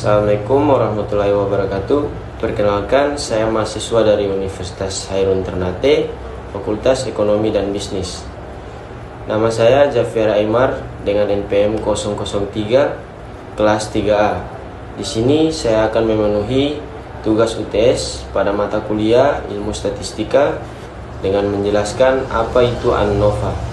Assalamualaikum warahmatullahi wabarakatuh. Perkenalkan, saya mahasiswa dari Universitas Hairun Ternate, Fakultas Ekonomi dan Bisnis. Nama saya Javier Aymar dengan NPM 003 kelas 3A. Di sini saya akan memenuhi tugas UTS pada mata kuliah Ilmu Statistika dengan menjelaskan apa itu ANNOVA.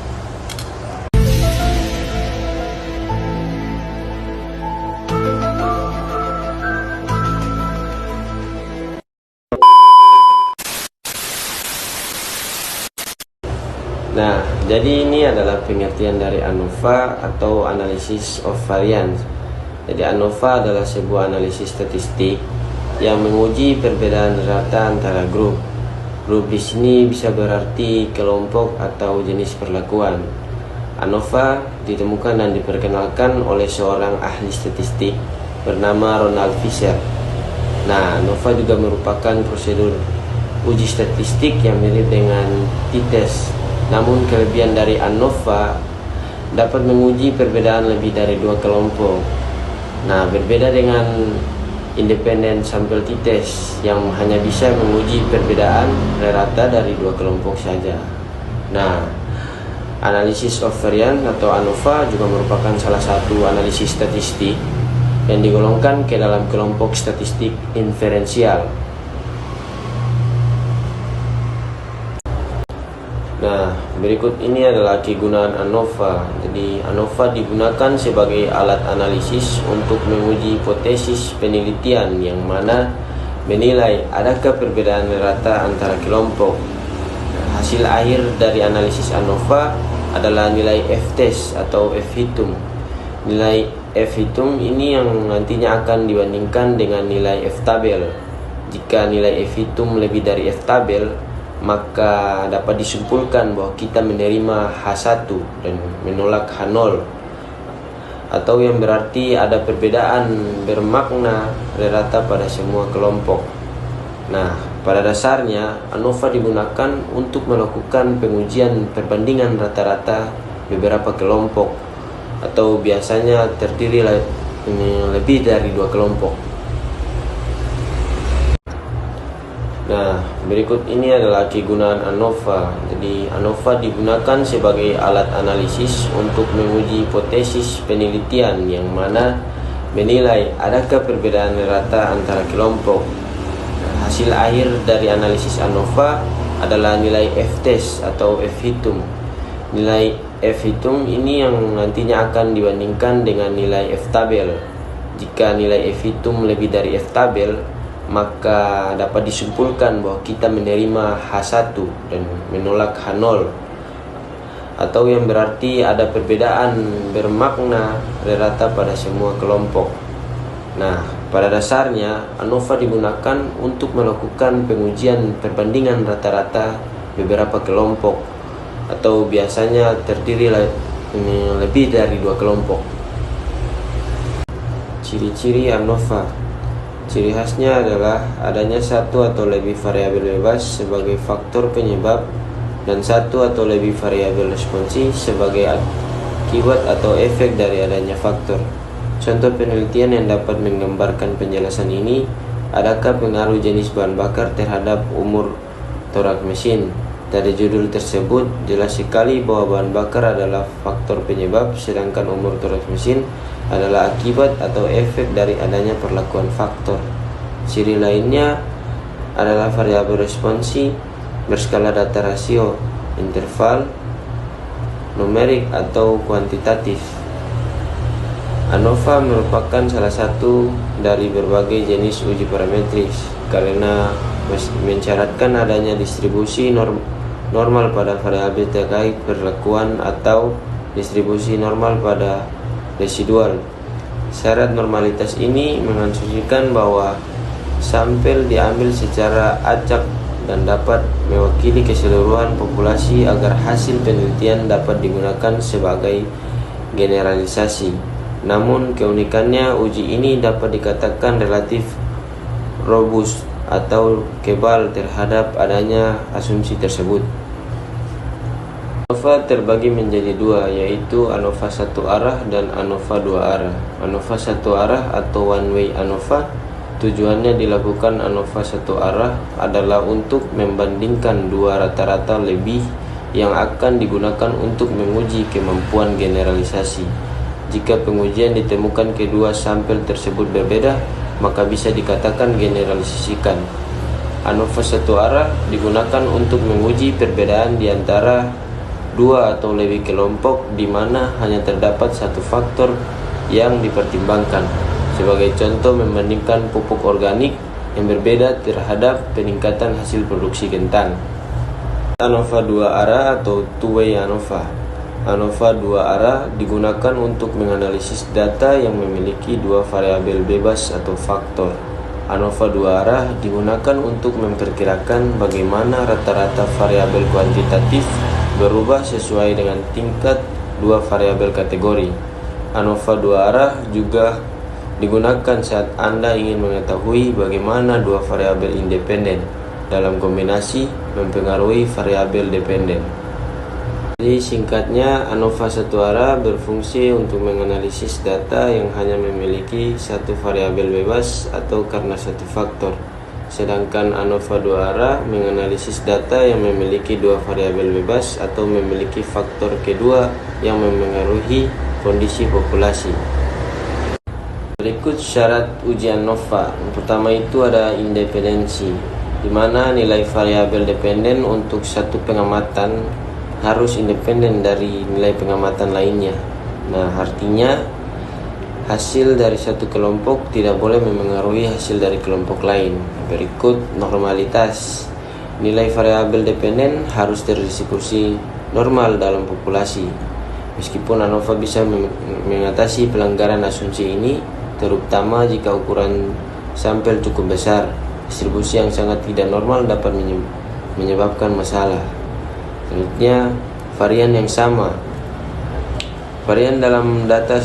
Nah, jadi ini adalah pengertian dari ANNOVA atau Analysis of Variance. Jadi ANNOVA adalah sebuah analisis statistik yang menguji perbedaan rata antara grup. Grup di sini bisa berarti kelompok atau jenis perlakuan. ANNOVA ditemukan dan diperkenalkan oleh seorang ahli statistik bernama Ronald Fisher. Nah, ANNOVA juga merupakan prosedur uji statistik yang mirip dengan t-test. Namun kelebihan dari ANNOVA dapat menguji perbedaan lebih dari dua kelompok. Nah, berbeda dengan independent sample t-test yang hanya bisa menguji perbedaan rata dari dua kelompok saja. Nah, analysis of variance atau ANNOVA juga merupakan salah satu analisis statistik yang digolongkan ke dalam kelompok statistik inferensial. Nah, berikut ini adalah kegunaan ANNOVA. Jadi, ANNOVA digunakan sebagai alat analisis untuk menguji hipotesis penelitian yang mana menilai adakah perbedaan rata antara kelompok. Nah, hasil akhir dari analisis ANNOVA adalah nilai F-test atau F-hitung. Nilai F-hitung ini yang nantinya akan dibandingkan dengan nilai F-tabel. Jika nilai F-hitung lebih dari F-tabel, maka dapat disimpulkan bahwa kita menerima H1 dan menolak H0, atau yang berarti ada perbedaan bermakna rata pada semua kelompok. Nah, pada dasarnya ANNOVA digunakan untuk melakukan pengujian perbandingan rata-rata beberapa kelompok, atau biasanya terdiri lebih dari dua kelompok. Nah, berikut ini adalah kegunaan ANNOVA. Jadi, ANNOVA digunakan sebagai alat analisis untuk menguji hipotesis penelitian yang mana menilai adakah perbedaan rata antara kelompok. Nah, hasil akhir dari analisis ANNOVA adalah nilai F-test atau F-hitung. Nilai F-hitung ini yang nantinya akan dibandingkan dengan nilai F-tabel. Jika nilai F-hitung lebih dari F-tabel, maka dapat disimpulkan bahwa kita menerima H1 dan menolak H0, atau yang berarti ada perbedaan bermakna rata pada semua kelompok. Nah, pada dasarnya ANNOVA digunakan untuk melakukan pengujian perbandingan rata-rata beberapa kelompok, atau biasanya terdiri lebih dari dua kelompok. Ciri-ciri ANNOVA. Ciri khasnya adalah adanya satu atau lebih variabel bebas sebagai faktor penyebab dan satu atau lebih variabel responsi sebagai akibat atau efek dari adanya faktor. Contoh penelitian yang dapat menggambarkan penjelasan ini: adakah pengaruh jenis bahan bakar terhadap umur torak mesin? Dari judul tersebut jelas sekali bahwa bahan bakar adalah faktor penyebab, sedangkan umur torak mesin adalah akibat atau efek dari adanya perlakuan faktor. Ciri lainnya adalah variabel responsi berskala data rasio, interval, numerik atau kuantitatif. ANNOVA merupakan salah satu dari berbagai jenis uji parametris karena mensyaratkan adanya distribusi normal pada variabel terkait perlakuan atau distribusi normal pada residual. Syarat normalitas ini mengasumsikan bahwa sampel diambil secara acak dan dapat mewakili keseluruhan populasi agar hasil penelitian dapat digunakan sebagai generalisasi. Namun keunikannya, uji ini dapat dikatakan relatif robust atau kebal terhadap adanya asumsi tersebut. ANOVA terbagi menjadi dua, yaitu ANOVA satu arah dan ANOVA dua arah. ANOVA satu arah atau one way ANOVA, tujuannya dilakukan ANOVA satu arah adalah untuk membandingkan dua rata-rata lebih yang akan digunakan untuk menguji kemampuan generalisasi. Jika pengujian ditemukan kedua sampel tersebut berbeda, maka bisa dikatakan generalisasikan. ANOVA satu arah digunakan untuk menguji perbedaan di antara dua atau lebih kelompok di mana hanya terdapat satu faktor yang dipertimbangkan. Sebagai contoh, membandingkan pupuk organik yang berbeda terhadap peningkatan hasil produksi kentang. ANOVA dua arah atau two-way ANOVA. ANOVA dua arah digunakan untuk menganalisis data yang memiliki dua variabel bebas atau faktor. ANOVA dua arah digunakan untuk memperkirakan bagaimana rata-rata variabel kuantitatif berubah sesuai dengan tingkat dua variabel kategori. ANOVA dua arah juga digunakan saat Anda ingin mengetahui bagaimana dua variabel independen dalam kombinasi mempengaruhi variabel dependen. Jadi singkatnya, ANOVA satu arah berfungsi untuk menganalisis data yang hanya memiliki satu variabel bebas atau karena satu faktor. Sedangkan ANOVA dua arah menganalisis data yang memiliki dua variabel bebas atau memiliki faktor kedua yang memengaruhi kondisi populasi. Berikut syarat uji ANOVA. Yang pertama itu ada independensi, di mana nilai variabel dependen untuk satu pengamatan harus independen dari nilai pengamatan lainnya. Nah, artinya hasil dari satu kelompok tidak boleh memengaruhi hasil dari kelompok lain. Berikut normalitas. Nilai variabel dependen harus terdistribusi normal dalam populasi. Meskipun ANOVA bisa mengatasi pelanggaran asumsi ini, terutama jika ukuran sampel cukup besar, distribusi yang sangat tidak normal dapat menyebabkan masalah. Selanjutnya, varian yang sama. Varian dalam data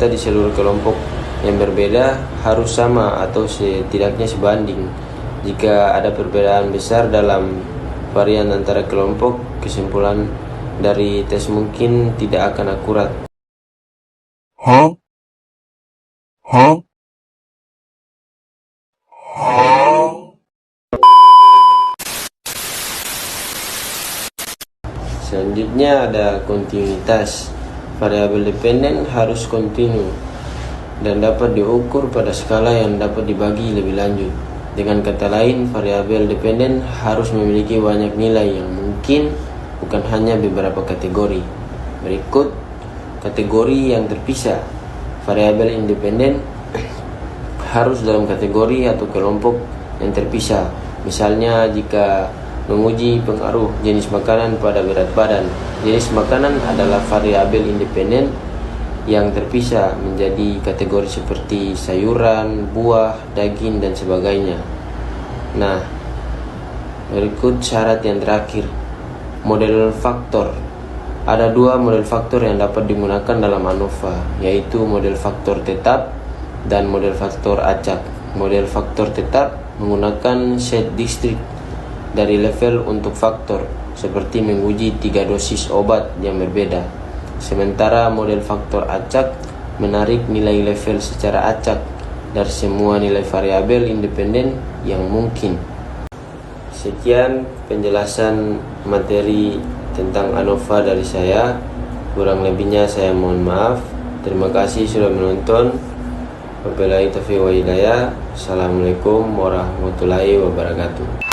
di seluruh kelompok yang berbeda harus sama atau setidaknya sebanding. Jika ada perbedaan besar dalam varian antara kelompok, kesimpulan dari tes mungkin tidak akan akurat. Selanjutnya ada kontinuitas. Variabel dependen harus kontinu dan dapat diukur pada skala yang dapat dibagi lebih lanjut. Dengan kata lain, variabel dependen harus memiliki banyak nilai yang mungkin, bukan hanya beberapa kategori. Berikut kategori yang terpisah. Variabel independen harus dalam kategori atau kelompok yang terpisah. Misalnya jika menguji pengaruh jenis makanan pada berat badan, jenis makanan adalah variabel independen yang terpisah menjadi kategori seperti sayuran, buah, daging, dan sebagainya. Nah, berikut syarat yang terakhir. Model faktor. Ada dua model faktor yang dapat digunakan dalam ANOVA, yaitu model faktor tetap dan model faktor acak. Model faktor tetap menggunakan set distrik dari level untuk faktor, seperti menguji 3 dosis obat yang berbeda. Sementara model faktor acak menarik nilai level secara acak dari semua nilai variabel independen yang mungkin. Sekian penjelasan materi tentang ANOVA dari saya. Kurang lebihnya saya mohon maaf. Terima kasih sudah menonton. Wabillahi taufiq wa hidayah. Assalamualaikum warahmatullahi wabarakatuh.